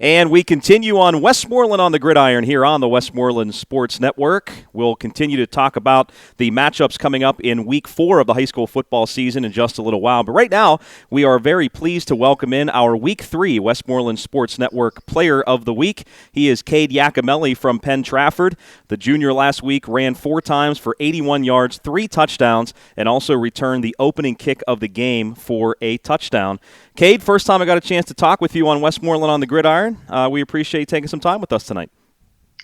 And we continue on Westmoreland on the Gridiron here on the Westmoreland Sports Network. We'll continue to talk about the matchups coming up in Week 4 of the high school football season in just a little while. But right now, we are very pleased to welcome in our Week 3 Westmoreland Sports Network Player of the Week. He is Cade Yacamelli from Penn-Trafford. The junior last week ran 4 times for 81 yards, 3 touchdowns, and also returned the opening kick of the game for a touchdown. Cade, first time I got a chance to talk with you on Westmoreland on the Gridiron. We appreciate you taking some time with us tonight.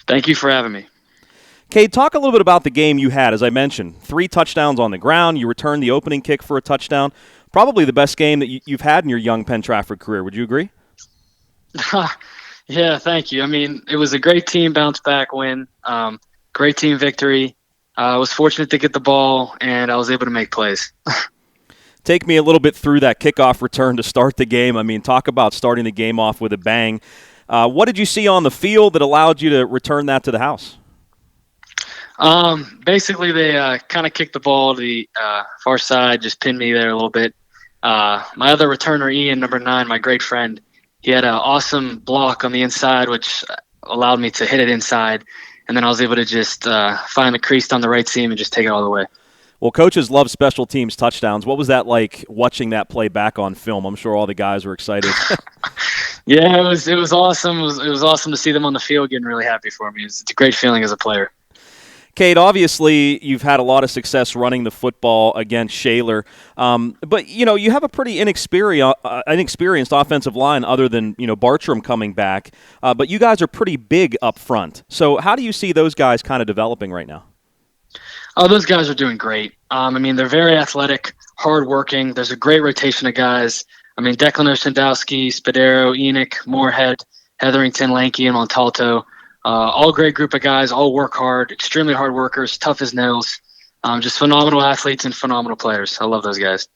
Thank you for having me. Cade, talk a little bit about the game you had. As I mentioned, 3 touchdowns on the ground. You returned the opening kick for a touchdown. Probably the best game that you've had in your young Penn-Trafford career. Would you agree? Yeah, thank you. I mean, it was a great team bounce-back win, great team victory. I was fortunate to get the ball, and I was able to make plays. Take me a little bit through that kickoff return to start the game. I mean, talk about starting the game off with a bang. What did you see on the field that allowed you to return that to the house? Basically, they kind of kicked the ball to the far side, just pinned me there a little bit. My other returner, Ian, number 9, my great friend, he had an awesome block on the inside, which allowed me to hit it inside. And then I was able to just find the crease on the right seam and just take it all the way. Well, coaches love special teams touchdowns. What was that like watching that play back on film? I'm sure all the guys were excited. Yeah, it was awesome. It was awesome to see them on the field getting really happy for me. It's a great feeling as a player. Cade, obviously you've had a lot of success running the football against Shaler, but you have a pretty inexperienced offensive line other than Bartram coming back. But you guys are pretty big up front. So how do you see those guys kind of developing right now? Oh, those guys are doing great. I mean, they're very athletic, hardworking. There's a great rotation of guys. I mean, Declan Oshandowski, Spadero, Enoch, Moorhead, Hetherington, Lanky, and Montalto. All great group of guys, all work hard, extremely hard workers, tough as nails. Just phenomenal athletes and phenomenal players. I love those guys.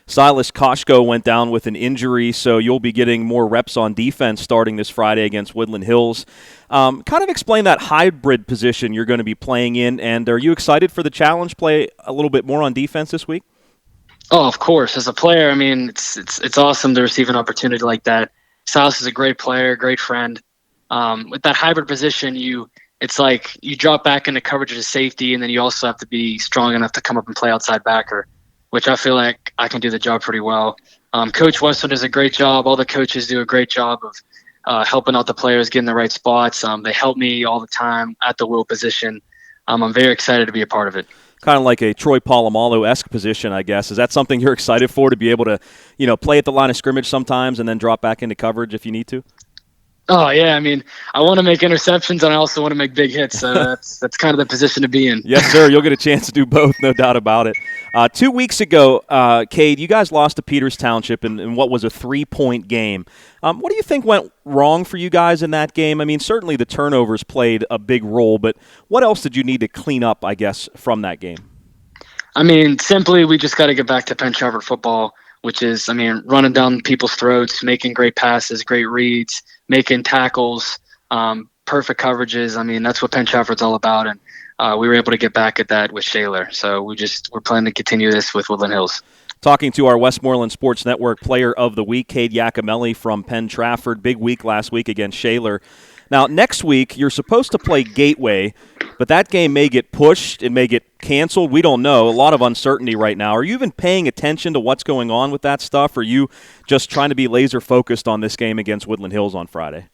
Silas Koshko went down with an injury, so you'll be getting more reps on defense starting this Friday against Woodland Hills. Kind of explain that hybrid position you're going to be playing in, and are you excited for the challenge, play a little bit more on defense this week? Oh, of course. As a player, I mean, it's awesome to receive an opportunity like that. Silas is a great player, great friend. With that hybrid position, it's like you drop back into coverage as a safety, and then you also have to be strong enough to come up and play outside backer, which I feel like I can do the job pretty well. Coach Westwood does a great job. All the coaches do a great job of helping out the players, getting the right spots. They help me all the time at the will position. I'm very excited to be a part of it. Kind of like a Troy Polamalu-esque position, I guess. Is that something you're excited for, to be able to play at the line of scrimmage sometimes and then drop back into coverage if you need to? Oh, yeah. I mean, I want to make interceptions, and I also want to make big hits. So that's kind of the position to be in. Yes, sir. You'll get a chance to do both, no doubt about it. 2 weeks ago, Cade, you guys lost to Peters Township in what was a 3-point game. What do you think went wrong for you guys in that game? I mean, certainly the turnovers played a big role, but what else did you need to clean up, I guess, from that game? I mean, simply we just got to get back to Penn-Trafford football, which is, I mean, running down people's throats, making great passes, great reads, making tackles, perfect coverages. I mean, that's what Penn-Trafford's all about, and we were able to get back at that with Shaler. So we're planning to continue this with Woodland Hills. Talking to our Westmoreland Sports Network Player of the Week, Cade Yacamelli from Penn-Trafford. Big week last week against Shaler. Now, next week, you're supposed to play Gateway, but that game may get pushed. It may get canceled. We don't know. A lot of uncertainty right now. Are you even paying attention to what's going on with that stuff, or are you just trying to be laser-focused on this game against Woodland Hills on Friday?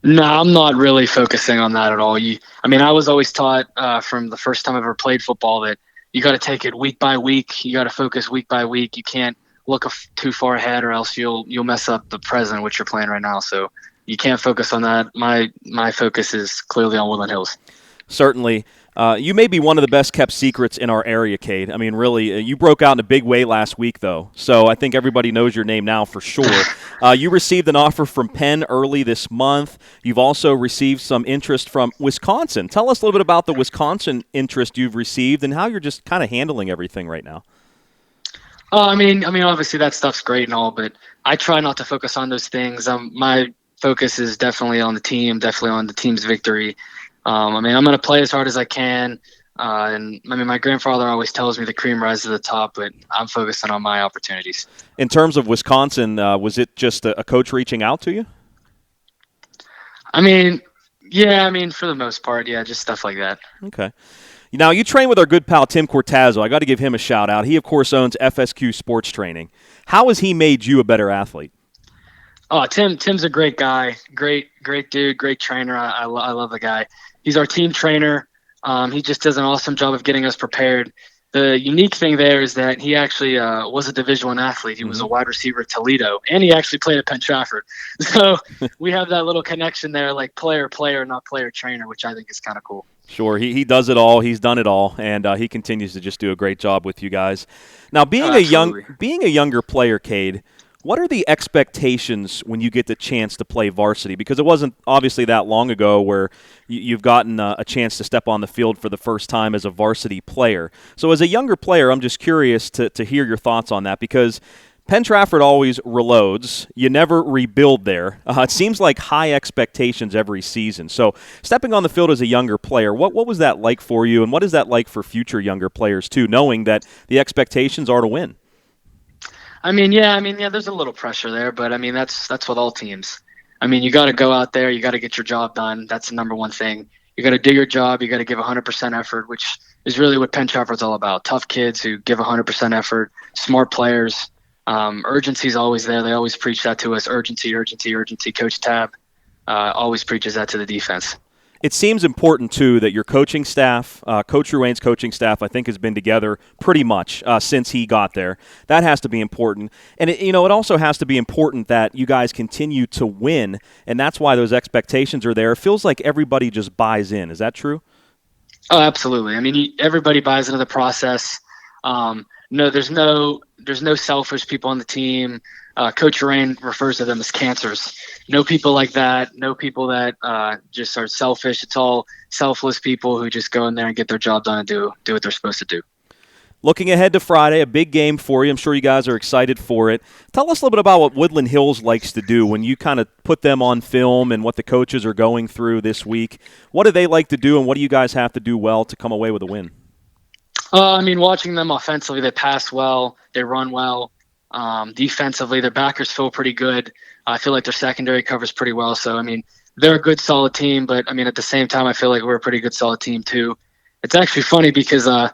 No, I'm not really focusing on that at all. I mean, I was always taught from the first time I ever played football that you got to take it week by week. You got to focus week by week. You can't look too far ahead, or else you'll mess up the present, which you're playing right now. So you can't focus on that. My focus is clearly on Woodland Hills. Certainly. You may be one of the best-kept secrets in our area, Cade. I mean, really, you broke out in a big way last week, though, so I think everybody knows your name now for sure. You received an offer from Penn early this month. You've also received some interest from Wisconsin. Tell us a little bit about the Wisconsin interest you've received and how you're just kind of handling everything right now. I mean, obviously that stuff's great and all, but I try not to focus on those things. My focus is definitely on the team, definitely on the team's victory. I mean, I'm going to play as hard as I can. And I mean, my grandfather always tells me the cream rises to the top, but I'm focusing on my opportunities. In terms of Wisconsin, was it just a coach reaching out to you? I mean, yeah, I mean, for the most part, yeah, just stuff like that. Okay. Now, you train with our good pal Tim Cortazzo. I got to give him a shout out. He, of course, owns FSQ Sports Training. How has he made you a better athlete? Oh, Tim's a great guy. Great dude. Great trainer. I love the guy. He's our team trainer. He just does an awesome job of getting us prepared. The unique thing there is that he actually was a Division I athlete. He was a wide receiver at Toledo, and he actually played at Penn-Trafford. So we have that little connection there, like player, not player trainer, which I think is kind of cool. Sure, he does it all. He's done it all, and he continues to just do a great job with you guys. Now, being a younger player, Cade, what are the expectations when you get the chance to play varsity? Because it wasn't obviously that long ago where you've gotten a chance to step on the field for the first time as a varsity player. So as a younger player, I'm just curious to hear your thoughts on that, because Penn-Trafford always reloads. You never rebuild there. It seems like high expectations every season. So stepping on the field as a younger player, what was that like for you, and what is that like for future younger players too, knowing that the expectations are to win? I mean, yeah, there's a little pressure there, but I mean, that's with all teams. I mean, you got to go out there, you got to get your job done. That's the number one thing. You got to do your job, you got to give 100% effort, which is really what Penn-Trafford's all about. Tough kids who give 100% effort, smart players. Urgency is always there. They always preach that to us. Urgency. Coach Tab always preaches that to the defense. It seems important, too, that your coaching staff, Coach Ruane's coaching staff, I think has been together pretty much since he got there. That has to be important. And, it also has to be important that you guys continue to win, and that's why those expectations are there. It feels like everybody just buys in. Is that true? Oh, absolutely. I mean, everybody buys into the process. No, there's no selfish people on the team. Coach Ruane refers to them as cancers. No people like that. No people that just are selfish. It's all selfless people who just go in there and get their job done and do what they're supposed to do. Looking ahead to Friday, a big game for you. I'm sure you guys are excited for it. Tell us a little bit about what Woodland Hills likes to do when you kind of put them on film and what the coaches are going through this week. What do they like to do, and what do you guys have to do well to come away with a win? I mean, watching them offensively, they pass well, they run well. Defensively, their backers feel pretty good. I feel like their secondary covers pretty well. So, I mean, they're a good, solid team. But, I mean, at the same time, I feel like we're a pretty good, solid team, too. It's actually funny because I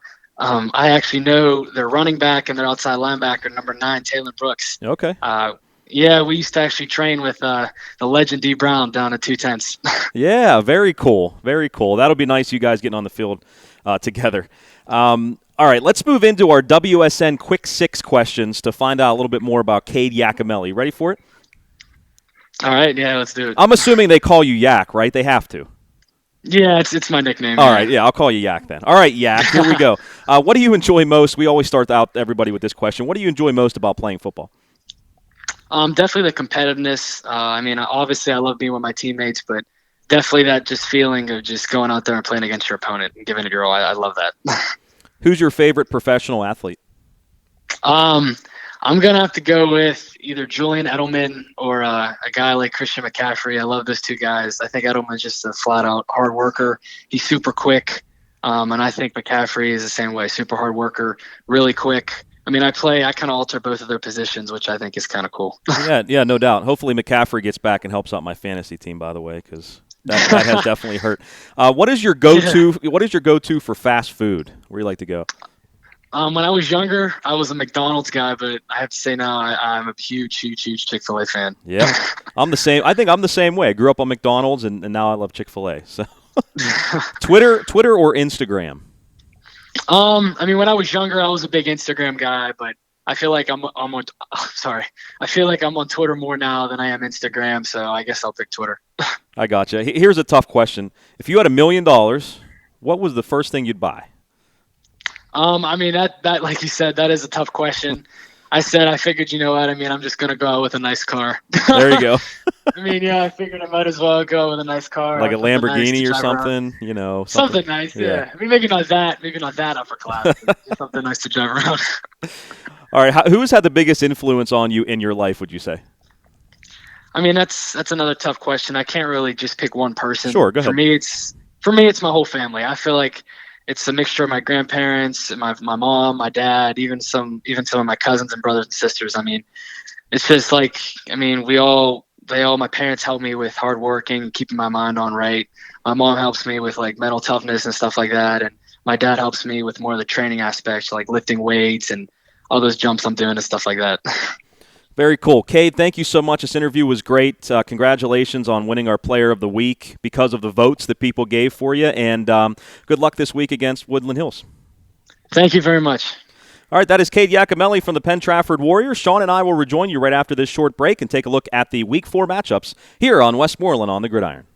actually know their running back and their outside linebacker, number 9, Taylor Brooks. Okay. Yeah, we used to actually train with the legend D. Brown down at 210s. Yeah, very cool. Very cool. That'll be nice, you guys getting on the field together. All right, let's move into our WSN Quick 6 questions to find out a little bit more about Cade Yacamelli. Ready for it? All right, yeah, let's do it. I'm assuming they call you Yak, right? They have to. Yeah, it's my nickname. All right, yeah, I'll call you Yak then. All right, Yak, here we go. What do you enjoy most? We always start out everybody with this question. What do you enjoy most about playing football? Definitely the competitiveness. I mean, obviously I love being with my teammates, but definitely that just feeling of just going out there and playing against your opponent and giving it your all. I love that. Who's your favorite professional athlete? I'm going to have to go with either Julian Edelman or a guy like Christian McCaffrey. I love those two guys. I think Edelman's just a flat-out hard worker. He's super quick, and I think McCaffrey is the same way, super hard worker, really quick. I mean, I kind of alter both of their positions, which I think is kind of cool. Yeah, no doubt. Hopefully McCaffrey gets back and helps out my fantasy team, by the way, because that has definitely hurt. What is your go-to? Yeah. What is your go-to for fast food? Where do you like to go? When I was younger, I was a McDonald's guy, but I have to say now I'm a huge Chick-fil-A fan. Yeah, I'm the same. I think I'm the same way. I grew up on McDonald's, and now I love Chick-fil-A. So, Twitter or Instagram? I mean, when I was younger, I was a big Instagram guy, but I feel like I'm on. Sorry, I feel like I'm on Twitter more now than I am Instagram. So I guess I'll pick Twitter. I gotcha. Here's a tough question: if you had $1 million, what was the first thing you'd buy? I mean, that like you said, that is a tough question. I figured, you know what? I mean, I'm just going to go out with a nice car. There you go. I mean, yeah, I figured I might as well go with a nice car. Like a Lamborghini nice or something, around. you know. Something nice, yeah. I mean, maybe not that upper class. Something nice to drive around. All right, who's had the biggest influence on you in your life, would you say? I mean, that's another tough question. I can't really just pick one person. Sure, go ahead. For me, it's my whole family. I feel like it's a mixture of my grandparents, my mom, my dad, even some of my cousins and brothers and sisters. I mean, it's just like, I mean, we all my parents help me with hard working, keeping my mind on right. My mom helps me with like mental toughness and stuff like that. And my dad helps me with more of the training aspects, like lifting weights and all those jumps I'm doing and stuff like that. Very cool. Cade, thank you so much. This interview was great. Congratulations on winning our Player of the Week because of the votes that people gave for you. And good luck this week against Woodland Hills. Thank you very much. All right, that is Cade Yacamelli from the Penn-Trafford Warriors. Sean and I will rejoin you right after this short break and take a look at the Week 4 matchups here on Westmoreland on the Gridiron.